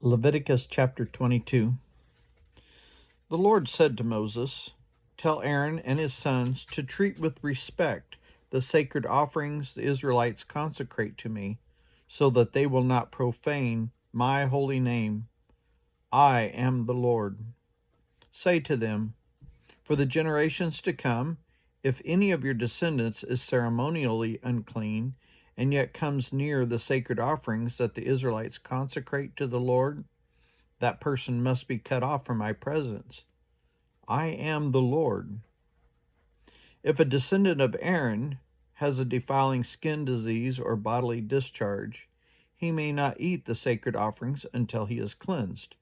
Leviticus chapter 22. The Lord said to Moses, "Tell Aaron and his sons to treat with respect the sacred offerings the Israelites consecrate to me, so that they will not profane my holy name. I am the Lord. Say to them, for the generations to come, if any of your descendants is ceremonially unclean, and yet comes near the sacred offerings that the Israelites consecrate to the Lord, that person must be cut off from my presence. I am the Lord. If a descendant of Aaron has a defiling skin disease or bodily discharge, he may not eat the sacred offerings until he is cleansed.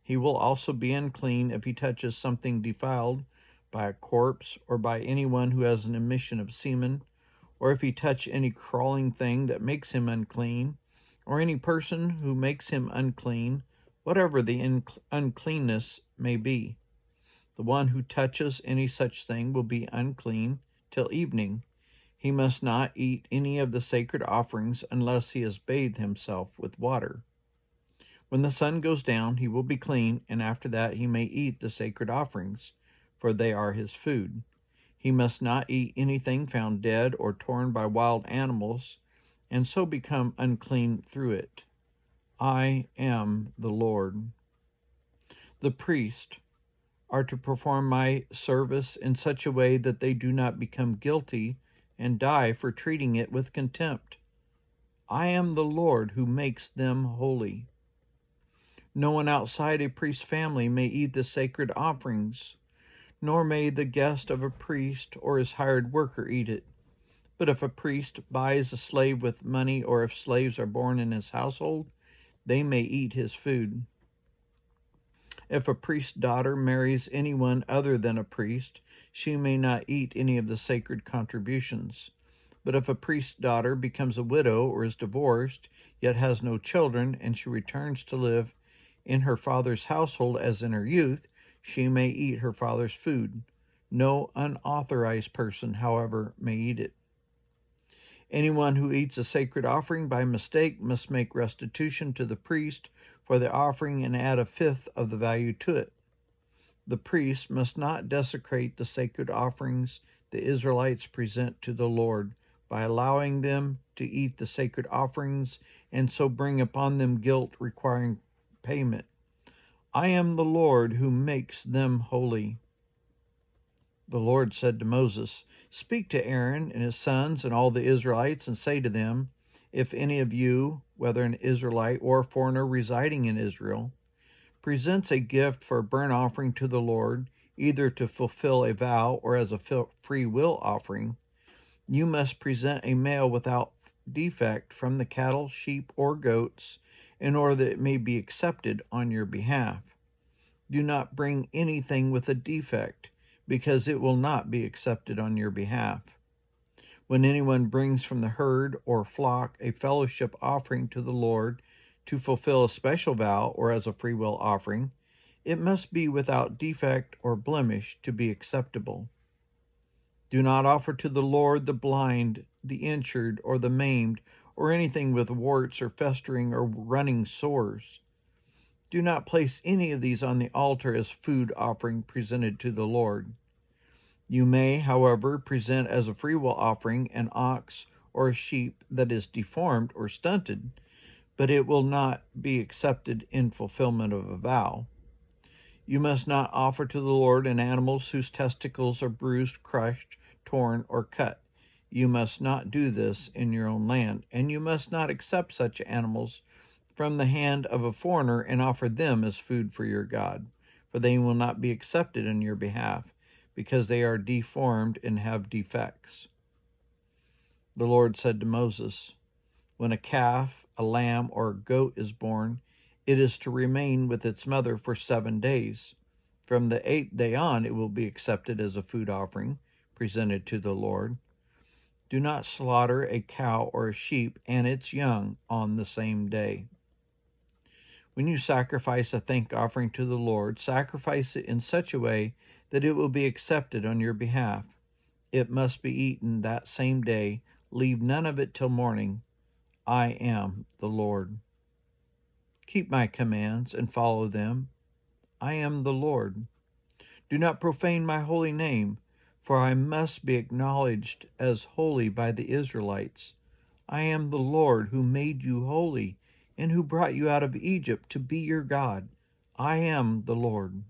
He will also be unclean if he touches something defiled by a corpse or by anyone who has an emission of semen, or if he touch any crawling thing that makes him unclean, or any person who makes him unclean, whatever the uncleanness may be. The one who touches any such thing will be unclean till evening. He must not eat any of the sacred offerings unless he has bathed himself with water. When the sun goes down, he will be clean, and after that he may eat the sacred offerings, for they are his food. He must not eat anything found dead or torn by wild animals, and so become unclean through it. I am the Lord. The priests are to perform my service in such a way that they do not become guilty and die for treating it with contempt. I am the Lord who makes them holy. No one outside a priest's family may eat the sacred offerings, nor may the guest of a priest or his hired worker eat it. But if a priest buys a slave with money, or if slaves are born in his household, they may eat his food. If a priest's daughter marries anyone other than a priest, she may not eat any of the sacred contributions. But if a priest's daughter becomes a widow or is divorced, yet has no children, and she returns to live in her father's household as in her youth, she may eat her father's food. No unauthorized person, however, may eat it. Anyone who eats a sacred offering by mistake must make restitution to the priest for the offering and add a fifth of the value to it. The priest must not desecrate the sacred offerings the Israelites present to the Lord by allowing them to eat the sacred offerings and so bring upon them guilt requiring payment. I am the Lord who makes them holy. The Lord said to Moses, "Speak to Aaron and his sons and all the Israelites, and say to them, if any of you, whether an Israelite or a foreigner residing in Israel, presents a gift for a burnt offering to the Lord, either to fulfill a vow or as a free will offering, you must present a male without defect from the cattle, sheep, or goats, in order that it may be accepted on your behalf. Do not bring anything with a defect, because it will not be accepted on your behalf. When anyone brings from the herd or flock a fellowship offering to the Lord to fulfill a special vow or as a freewill offering, it must be without defect or blemish to be acceptable. Do not offer to the Lord the blind, the injured, or the maimed, or anything with warts or festering or running sores. Do not place any of these on the altar as food offering presented to the Lord. You may, however, present as a freewill offering an ox or a sheep that is deformed or stunted, but it will not be accepted in fulfillment of a vow. You must not offer to the Lord an animal whose testicles are bruised, crushed, torn, or cut. You must not do this in your own land, and you must not accept such animals from the hand of a foreigner and offer them as food for your God, for they will not be accepted on your behalf, because they are deformed and have defects." The Lord said to Moses, "When a calf, a lamb, or a goat is born, it is to remain with its mother for 7 days. From the 8th day on, it will be accepted as a food offering presented to the Lord. Do not slaughter a cow or a sheep and its young on the same day. When you sacrifice a thank offering to the Lord, sacrifice it in such a way that it will be accepted on your behalf. It must be eaten that same day. Leave none of it till morning. I am the Lord." Keep my commands and follow them. I am the Lord. Do not profane my holy name, for I must be acknowledged as holy by the Israelites. I am the Lord who made you holy and who brought you out of Egypt to be your God. I am the Lord.